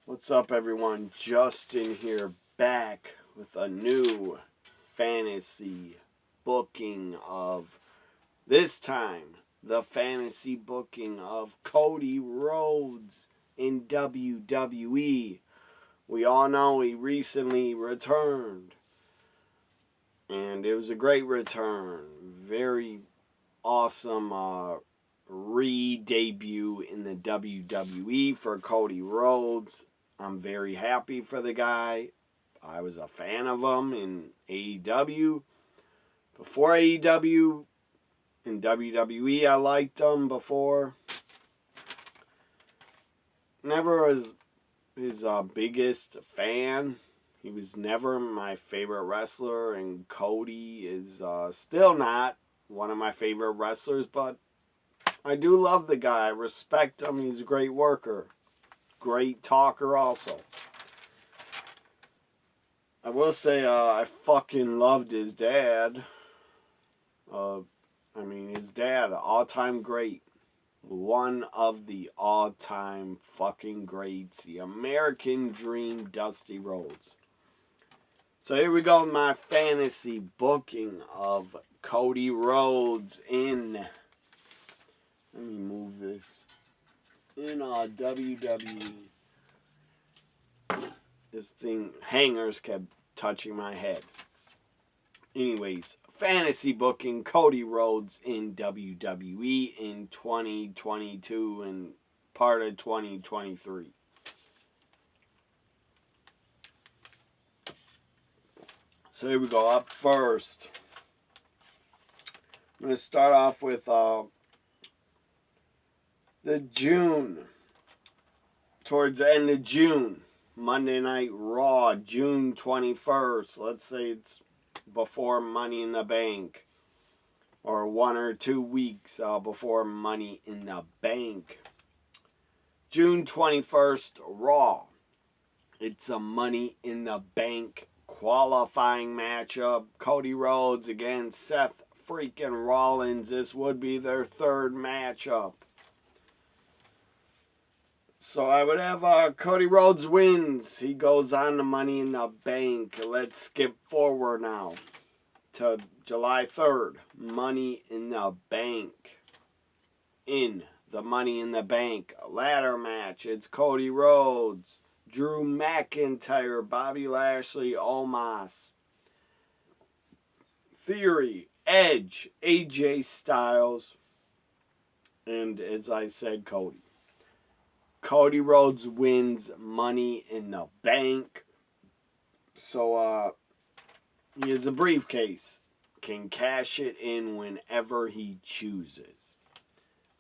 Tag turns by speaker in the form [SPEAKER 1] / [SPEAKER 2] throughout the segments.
[SPEAKER 1] What's up, everyone? Justin here, back with a new fantasy booking of, this time, the fantasy booking of Cody Rhodes in WWE. We all know he recently returned, and it was a great return. Very awesome re-debut in the WWE for Cody Rhodes. I'm very happy for the guy. I was a fan of him in AEW. Before AEW, in WWE, I liked him before. Never was his biggest fan. He was never my favorite wrestler, and Cody is still not one of my favorite wrestlers, but I do love the guy. I respect him. He's a great worker. Great talker also. I will say I fucking loved his dad. His dad, all-time great. One of the all-time fucking greats. The American Dream, Dusty Rhodes. So here we go, my fantasy booking of Cody Rhodes in... Let me move this. In WWE. This thing, hangers kept touching my head. Anyways, fantasy booking Cody Rhodes in WWE in 2022 and part of 2023. So here we go. Up first, I'm going to start off with the June, towards the end of June, Monday Night Raw, June 21st. Let's say it's before Money in the Bank, or 1 or 2 weeks before Money in the Bank. June 21st, Raw. It's a Money in the Bank qualifying matchup. Cody Rhodes against Seth freaking Rollins. This would be their third matchup. So I would have Cody Rhodes wins. He goes on to Money in the Bank. Let's skip forward now to July 3rd. Money in the Bank. In the Money in the Bank ladder match, it's Cody Rhodes, Drew McIntyre, Bobby Lashley, Omos, Theory, Edge, AJ Styles, and as I said, Cody. Cody Rhodes wins Money in the Bank. So, he has a briefcase. Can cash it in whenever he chooses.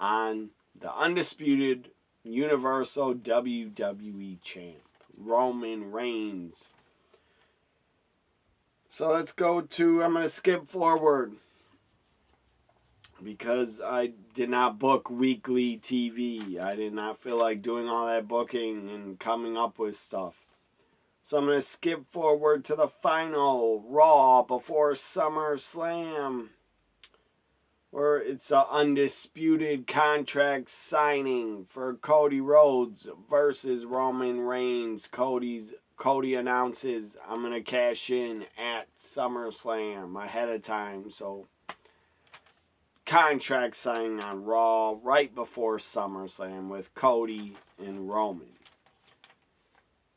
[SPEAKER 1] On the undisputed Universal WWE Champ, Roman Reigns. So let's go to, I'm going to skip forward, because I did not book weekly TV. I did not feel like doing all that booking and coming up with stuff. So I'm going to skip forward to the final Raw before SummerSlam, where it's an undisputed contract signing for Cody Rhodes versus Roman Reigns. Cody announces, I'm going to cash in at SummerSlam ahead of time. So contract signing on Raw right before SummerSlam with Cody and Roman.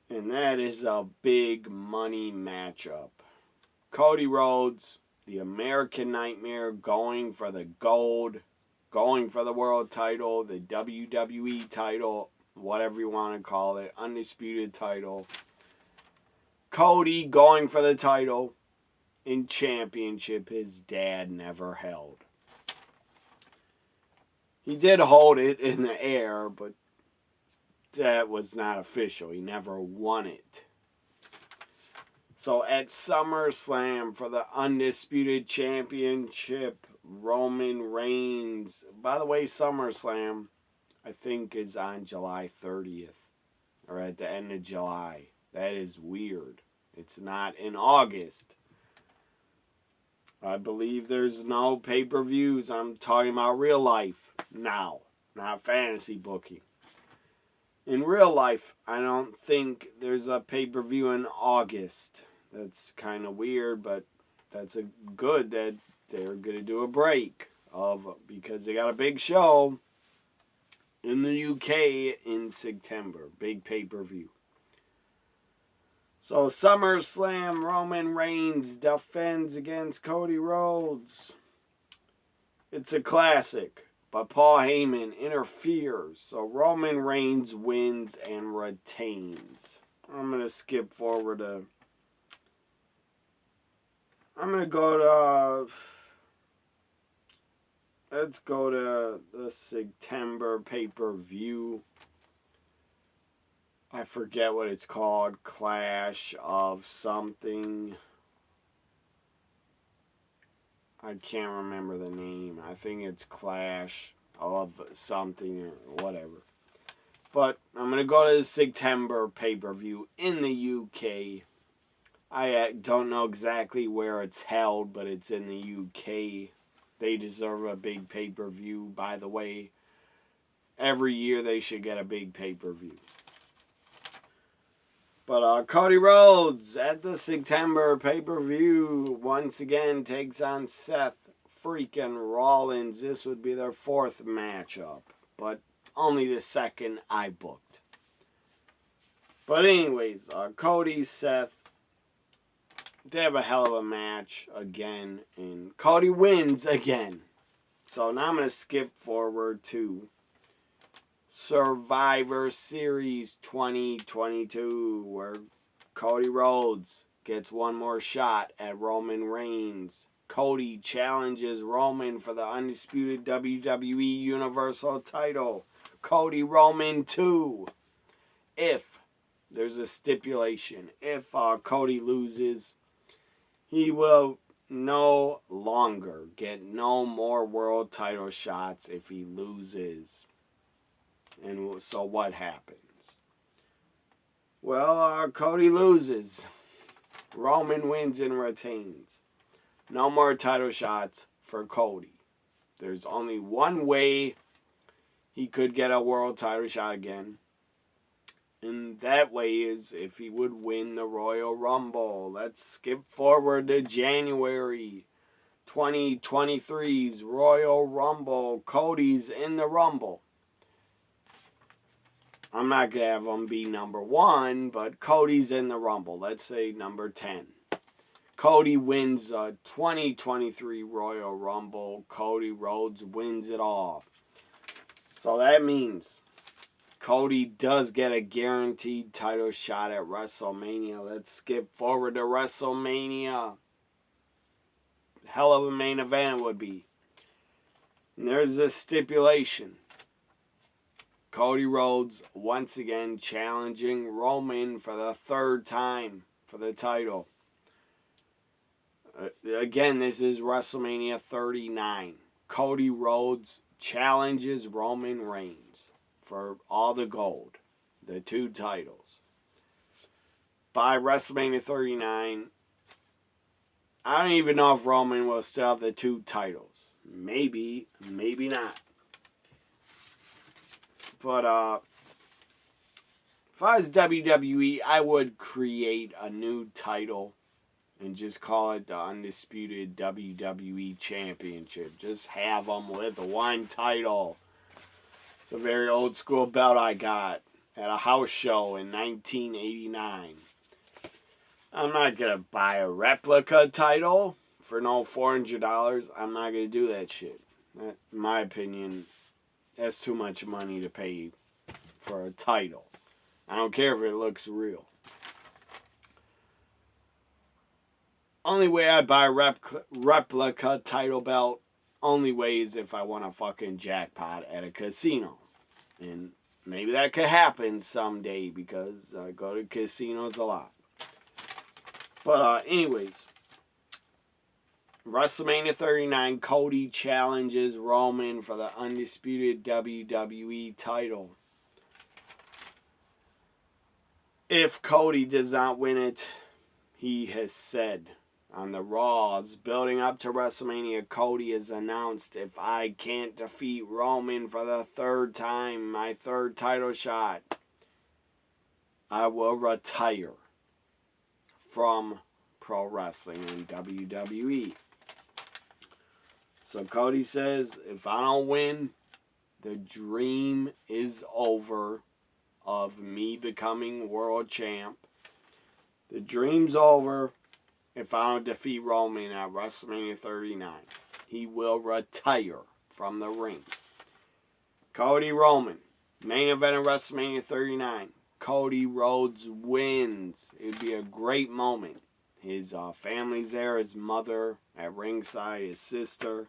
[SPEAKER 1] And that is a big money matchup. Cody Rhodes, the American Nightmare, going for the gold, going for the world title, the WWE title, whatever you want to call it, undisputed title. Cody going for the title in championship his dad never held. He did hold it in the air, but that was not official. He never won it. So at SummerSlam for the Undisputed Championship, Roman Reigns. By the way, SummerSlam, I think, is on July 30th. Or at the end of July. That is weird. It's not in August. I believe there's no pay-per-views. I'm talking about real life now, not fantasy booking. In real life, I don't think there's a pay-per-view in August. That's kind of weird, but that's a good that they're going to do a break because they got a big show in the UK in September. Big pay-per-view. So SummerSlam, Roman Reigns defends against Cody Rhodes. It's a classic. But Paul Heyman interferes, so Roman Reigns wins and retains. I'm going to skip forward to... I'm going to go to... Let's go to the September pay-per-view. I forget what it's called. Clash of something. I can't remember the name. I think it's Clash of something or whatever. But I'm going to go to the September pay-per-view in the UK. I don't know exactly where it's held, but it's in the UK. They deserve a big pay-per-view, by the way. Every year they should get a big pay-per-view. But Cody Rhodes at the September pay-per-view once again takes on Seth freaking Rollins. This would be their fourth matchup, but only the second I booked. But anyways, Cody, Seth, they have a hell of a match again, and Cody wins again. So now I'm going to skip forward to Survivor Series 2022, where Cody Rhodes gets one more shot at Roman Reigns. Cody challenges Roman for the undisputed WWE Universal title. Cody Roman 2. If there's a stipulation, if Cody loses, he will no longer get no more world title shots if he loses. And so what happens? Well, Cody loses. Roman wins and retains. No more title shots for Cody. There's only one way he could get a world title shot again. And that way is if he would win the Royal Rumble. Let's skip forward to January 2023's Royal Rumble. Cody's in the Rumble. I'm not going to have him be number 1, but Cody's in the Rumble. Let's say number 10. Cody wins a 2023 Royal Rumble. Cody Rhodes wins it all. So that means Cody does get a guaranteed title shot at WrestleMania. Let's skip forward to WrestleMania. Hell of a main event it would be. And there's a stipulation. Cody Rhodes once again challenging Roman for the third time for the title. Again, this is WrestleMania 39. Cody Rhodes challenges Roman Reigns for all the gold, the 2 titles. By WrestleMania 39, I don't even know if Roman will still have the 2 titles. Maybe, maybe not. But if I was WWE, I would create a new title and just call it the Undisputed WWE Championship. Just have them with 1 title. It's a very old school belt I got at a house show in 1989. I'm not going to buy a replica title for no $400. I'm not going to do that shit. In my opinion, that's too much money to pay for a title. I don't care if it looks real. Only way I'd buy a replica title belt, only way is if I won a fucking jackpot at a casino. And maybe that could happen someday because I go to casinos a lot. But anyways, WrestleMania 39, Cody challenges Roman for the undisputed WWE title. If Cody does not win it, he has said on the Raws building up to WrestleMania, Cody has announced, if I can't defeat Roman for the 3rd time, my 3rd title shot, I will retire from pro wrestling and WWE. So Cody says, if I don't win, the dream is over of me becoming world champ. The dream's over if I don't defeat Roman at WrestleMania 39. He will retire from the ring. Cody Roman, main event of WrestleMania 39. Cody Rhodes wins. It'd be a great moment. His family's there, his mother at ringside, his sister.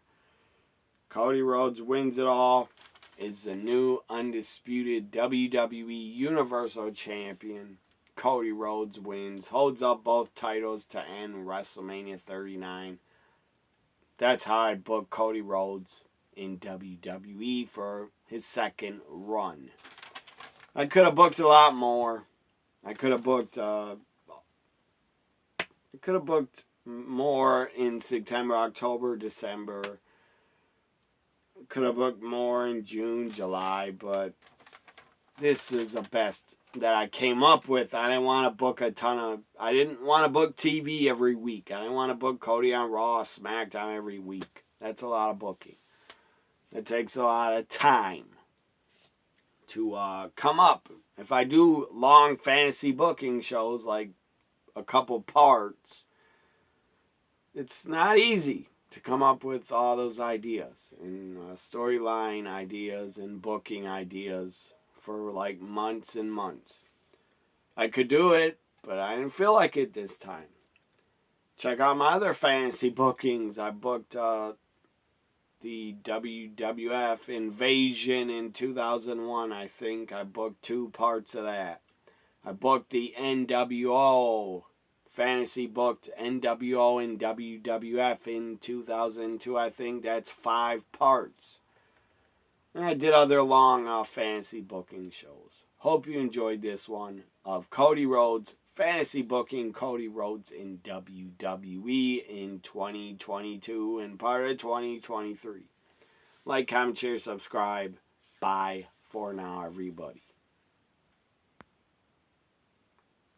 [SPEAKER 1] Cody Rhodes wins it all. Is the new undisputed WWE Universal Champion. Cody Rhodes wins. Holds up both titles to end WrestleMania 39. That's how I book Cody Rhodes in WWE for his second run. I could have booked a lot more. I could have booked more in September, October, December. Could have booked more in June, July, but this is the best that I came up with. I didn't want to book I didn't want to book TV every week. I didn't want to book Cody on Raw, SmackDown every week. That's a lot of booking. It takes a lot of time to come up. If I do long fantasy booking shows, like a couple parts, it's not easy to come up with all those ideas and storyline ideas and booking ideas for like months and months. I could do it, but I didn't feel like it this time. Check out my other fantasy bookings. I booked the WWF Invasion in 2001, I think. I booked 2 parts of that. I booked the NWO. Fantasy booked NWO and WWF in 2002, I think. That's 5 parts. And I did other long fantasy booking shows. Hope you enjoyed this one of Cody Rhodes. Fantasy booking Cody Rhodes in WWE in 2022 and part of 2023. Like, comment, share, subscribe. Bye for now, everybody.